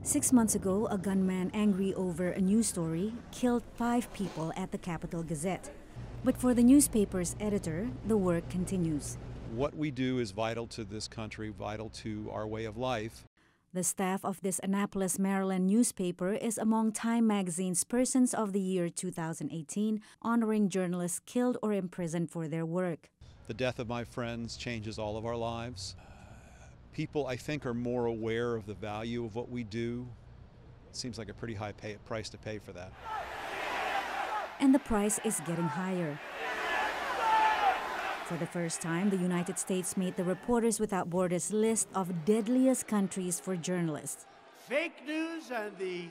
6 months ago, a gunman angry over a news story killed 5 people at the Capital Gazette. But for the newspaper's editor, the work continues. What we do is vital to this country, vital to our way of life. The staff of this Annapolis, Maryland newspaper is among Time magazine's Persons of the Year 2018, honoring journalists killed or imprisoned for their work. The death of my friends changes all of our lives. People, I think, are more aware of the value of what we do. It seems like a pretty high price to pay for that. And the price is getting higher. For the first time, the United States made the Reporters Without Borders list of deadliest countries for journalists. Fake news and the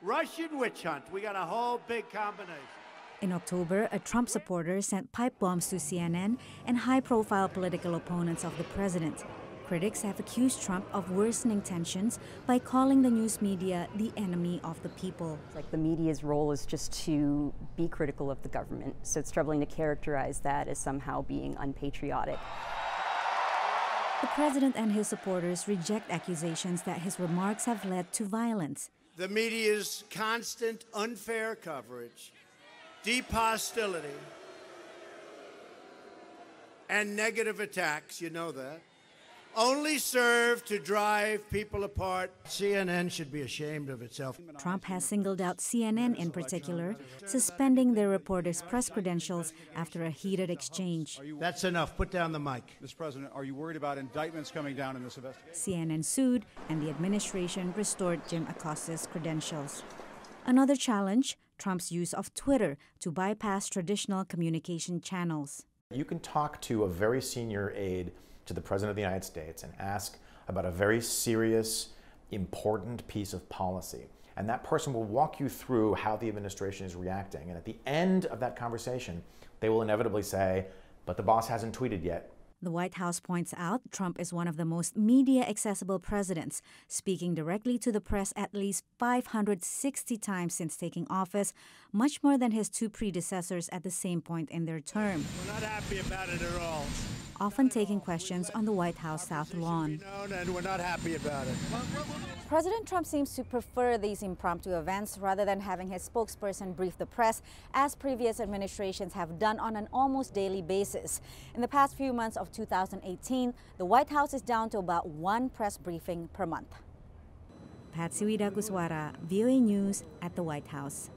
Russian witch hunt. We got a whole big combination. In October, a Trump supporter sent pipe bombs to CNN and high-profile political opponents of the president. Critics have accused Trump of worsening tensions by calling the news media the enemy of the people. Like the media's role is just to be critical of the government, so it's troubling to characterize that as somehow being unpatriotic. The president and his supporters reject accusations that his remarks have led to violence. The media's constant unfair coverage, deep hostility, and negative attacks, you know that, only serve to drive people apart. CNN should be ashamed of itself. Trump has singled out CNN in particular, suspending their reporters' press credentials after a heated exchange. That's enough. Put down the mic. Mr. President, are you worried about indictments coming down in this investigation? CNN sued, and the administration restored Jim Acosta's credentials. Another challenge, Trump's use of Twitter to bypass traditional communication channels. You can talk to a very senior aide to the President of the United States and ask about a very serious, important piece of policy. And that person will walk you through how the administration is reacting. And at the end of that conversation, they will inevitably say, but the boss hasn't tweeted yet. The White House points out Trump is one of the most media-accessible presidents, speaking directly to the press at least 560 times since taking office, much more than his 2 predecessors at the same point in their term. We're not happy about it at all. Often taking questions on the White House South Lawn. And we're not happy about it. President Trump seems to prefer these impromptu events rather than having his spokesperson brief the press, as previous administrations have done on an almost daily basis. In the past few months of 2018, the White House is down to about 1 press briefing per month. Patsy Widakuswara, VOA News at the White House.